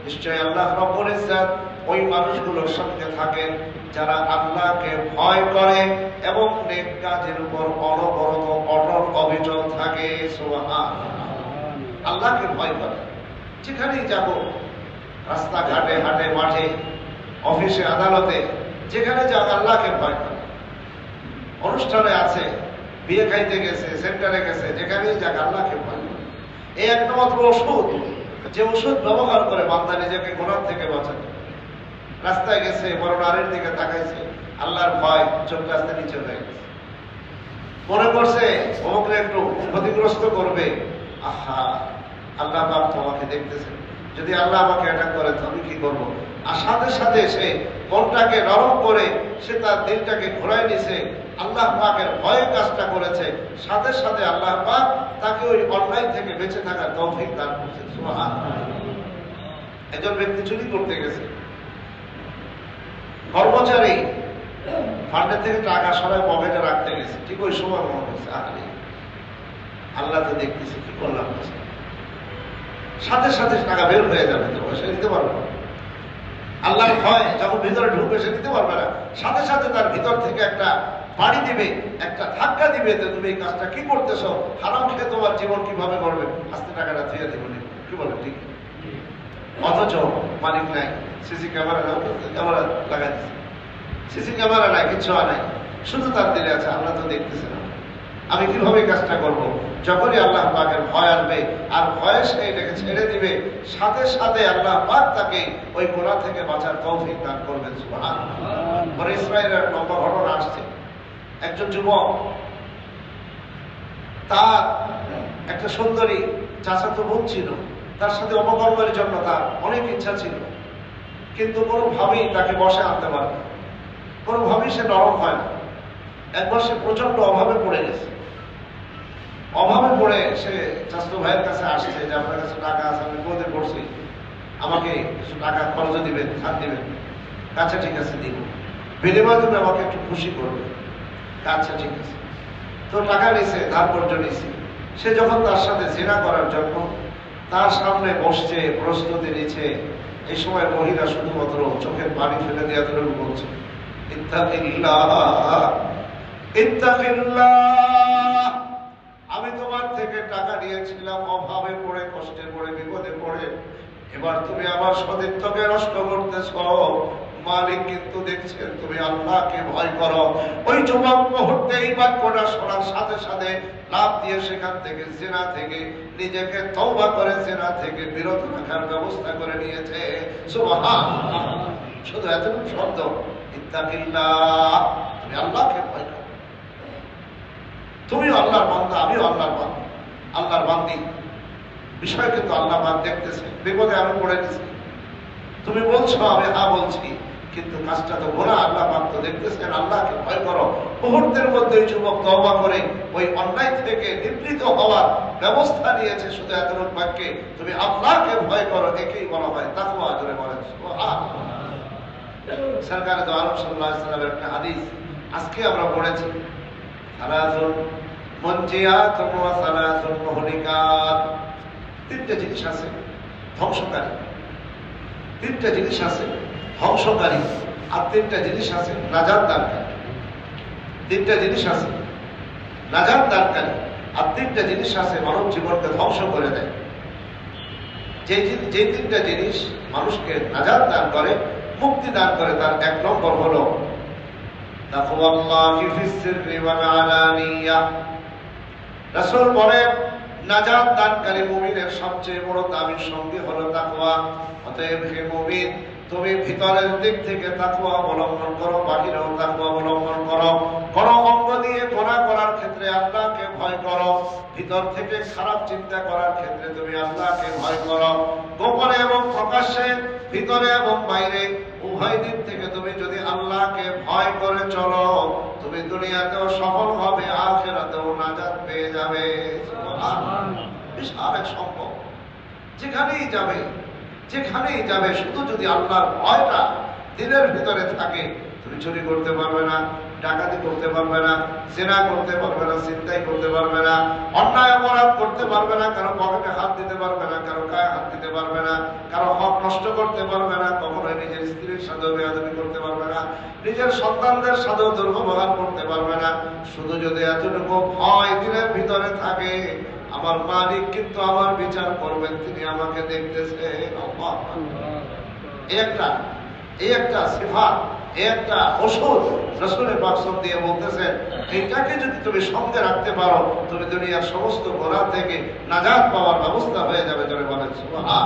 নিশ্চয় আল্লাহ রাব্বুল ইজ্জত ওই মানুষগুলোর সঙ্গে থাকেন যারা আল্লাহকে ভয় করে এবং নেক কাজের উপর অনবরত অটল অবিচল থাকে। সুবহানাল্লাহ। আল্লাহকে ভয় করে, যেখানেই যাব, রাস্তাঘাটে, হাটে মাঠে, অফিসে আদালতে, যেখানে যাক আল্লাহকে ভয় করে। অনুষ্ঠানে আছে, বিয়ে খাইতে গেছে, সেন্টারে গেছে, যেখানেই যাক আল্লাহকে ভয় করে। এই একমাত্র ওষুধ, যে ওষুধ ব্যবহার করে বান্দা নিজেকে গুনাহ থেকে বাঁচাতে। রাস্তায় গেছে, বড় নারীর দিকে তাকাইছে, আল্লাহর ভয় চোখ রাস্তা নিচে হয়ে গেছে, মনে করছে অমুকরে একটু ক্ষতিগ্রস্ত করবে। আহা, আল্লাহ পাক তোমাকে দেখতেছেন, যদি আল্লাহ আমাকে অ্যাটাক করে তো আমি কি করবো? আর সাথে সাথে সে মনটাকে নরম করে সে তার দিলটাকে ঘোরায় নিছে, আল্লাহ পাকের ভয়ে কাজটা করেছে, সাথে সাথে আল্লাহ পাক তাকে ওই অন্যায় থেকে বেঁচে থাকার তৌফিক দান করছে। সুবহানাল্লাহ। একজন ব্যক্তি চুরি করতে গেছে, কর্মচারী ফান্ডের থেকে টাকা সবাই পকেটে রাখতে গেছে, ঠিক ওই সময় মনে করছে আরে আল্লাহ তো দেখতেছে, কি করলাম, সাথে সাথে টাকা বের হয়ে যাবে, তো পয়সা দিতে পারবো না। আল্লাহর ভয় যখন ভিতরে ঢুকবে সে দিতে পারবে না, সাথে সাথে তার ভিতর থেকে একটা বাড়ি দিবে, একটা ধাক্কা দিবে, যে তুমি এই কাজটা কি করতেছ, হারাম খেয়ে তোমার জীবন কিভাবে করবে, আস্তে টাকাটা ধুয়ে দেবো, কি বলে ঠিক। অথচ মালিক নাই, সিসি ক্যামেরা লাগাই দিচ্ছে, সিসি ক্যামেরা নাই, কিচ্ছু নাই, শুধু তার দিলে আছে আল্লাহ তো দেখতেছে না, আমি কিভাবে কাজটা করব। যখনই আল্লাহ পাকের ভয় আসবে আর ভয়ে সে এটাকে ছেড়ে দিবে, সাথে সাথে আল্লাহ পাক তাকে ওই গুনাহ থেকে বাঁচার তৌফিক দান করবেন। সুবহানাল্লাহ। বনি ইসরাঈলের লম্বা ঘটনা আসছে। একজন যুবক, তার একটা সুন্দরী চাচাতো বোন ছিল, তার সাথে অপকর্মের জন্য তার অনেক ইচ্ছা ছিল, কিন্তু কোনোভাবেই তাকে বসে আনতে পারে না, কোনোভাবেই সে নরম হয় না। একবার সে প্রচন্ড অভাবে পড়ে গেছে, অভাবে পড়ে সে চাচাতো ভাইয়ের কাছে আসছে যে আপনার কাছে টাকা আছে, আমি বিপদে পড়ছি, আমাকে কিছু টাকা খরচ দিবেন, ধার দিবেন। আচ্ছা ঠিক আছে দিব, বিনিময়ে তুমি আমাকে একটু খুশি করবে। আচ্ছা ঠিক আছে। তো টাকা নিছে, ধার কর্জ নিছে। সে যখন তার সাথে জিনা করার জন্য তার সামনে বসছে, প্রস্তুতি নিচ্ছে, এই সময় মহিলা শুধুমাত্র চোখের পানি ফেলে দেওয়া ধরে বলছে, ইত্তাকিল্লাহ, ইত্তাকিল্লাহ, আমি তোমার থেকে টাকা নিয়েছিলাম অভাবে পড়ে, কষ্টে পড়ে, বিপদে পড়ে, এবার তুমি আমার সতীত্বকে নষ্ট করতেছ, মালিক কিন্তু দেখছেন, তুমি আল্লাহকে ভয় করো। ওই যুবক মুহূর্তে এই বাক্যটা শোনার সাথে সাথে লাফ দিয়ে সেখান থেকে, জিনা থেকে নিজেকে তওবা করে জিনা থেকে বিরত রাখার ব্যবস্থা করে নিয়েছে। সুবহানাল্লাহ। শুধু এতটুকু শব্দ, ইত্তাকিল্লাহ, তুমি আল্লাহকে ভয় করো। তুমি আল্লাহর বান্দা, আমিও আল্লাহর বান্দা, আল্লাহর বান্দি। বিষয় কিন্তু আল্লাহ পাক দেখতেছে। বিপদে আমি পড়ে গেছি, তুমি বলছো, আমি হ্যাঁ বলছি, কিন্তু কাজটা তো গোনা, আল্লাহ পাক তো দেখতেছেন, আল্লাহকে ভয় করো। মুহূর্তের মধ্যে যুবক তওবা করে ওই অন্যায় থেকে নিবৃত হওয়ার ব্যবস্থা নিয়েছে। শুধু এতটুকু বাক্যে, তুমি আল্লাহকে ভয় করো, একেই বলা হয় তাকওয়া। জোরে বলেন সুবহানাল্লাহ। সরকার দো আলম সাল্লাল্লাহু আলাইহি ওয়াসাল্লামের একটা হাদিস আজকে আমরা পড়েছি, সালাসুন মুনজিয়াতুন ওয়া সালাসুন মুহলিকাত। তিনটা জিনিস আছে ধ্বংসকারী, তিনটা জিনিস আছে ধ্বংসকারী, আর তিনটা জিনিস আছে নাজাত দানকারী। তিনটা জিনিস আছে নাজাত দানকারী, আর তিনটা জিনিস আছে মানব জীবনকে ধ্বংস করে দেয়। যে তিনটা জিনিস মানুষকে নাজাত দান করে, মুক্তি দান করে, তার এক নম্বর হলো তাকওয়াল্লাহি ফিস সিররি ওয়াল আলানিয়া। রাসূল বলেন, নাজাত দানকারী মুমিনের সবচেয়ে বড় দামি সঙ্গী হলো তাকওয়া। অতএব হে মুমিন, তুমি ভিতরের দিক থেকে তাকওয়া অবলম্বন করো, বাহিরেও তাকওয়া অবলম্বন করো। কোন অঙ্গ দিয়ে গুনাহ করার ক্ষেত্রে আল্লাহকে ভয় করো, ভিতর থেকে খারাপ চিন্তা করার ক্ষেত্রে তুমি আল্লাহকে ভয় করো। গোপনে এবং প্রকাশ্যে, ভিতরে এবং বাইরে, উভয় দিক থেকে তুমি যদি আল্লাহকে ভয় করে চলো, তুমি দুনিয়াতেও সফল হবে, আখিরাতেও নাজাত পেয়ে যাবে। সুবহানাল্লাহ। বিশাল এক সম্পদ। যেখানেই যাবে, যেখানেই যাবে, শুধু যদি আল্লাহর ভয়টা দিলের ভিতরে থাকে, তুমি চুরি করতে পারবে না, ডাকাতি করতে পারবে না, জিনা করতে পারবে না, চিন্তাই করতে পারবে না, অন্যায় অপরাধ করতে পারবে না, কারো পকেটে হাত দিতে পারবে না, কারো গায়ে হাত দিতে পারবে না, কারো হক নষ্ট করতে পারবে না, কখনোই নিজের স্ত্রীর সাথেও বেয়াদবি করতে পারবে না, নিজের সন্তানদের সাথেও দুর্ব্যবহার করতে পারবে না। শুধু যদি এতটুকু ভয় দিনের ভিতরে থাকে, আমার মালিক কিন্তু আমার বিচার করবেন, তিনি আমাকে দেখতেছেন। এই একটা সিফাত, এই একটা ওষুধ রাসূলের পাক সাল্লাল্লাহু দিয়ে বলতেছেন, এইটাকে যদি তুমি সঙ্গে রাখতে পারো, তুমি দুনিয়ার সমস্ত গোনাহ থেকে নাজাত পাওয়ার ব্যবস্থা হয়ে যাবে। জোরে বলেন সুবহানাল্লাহ।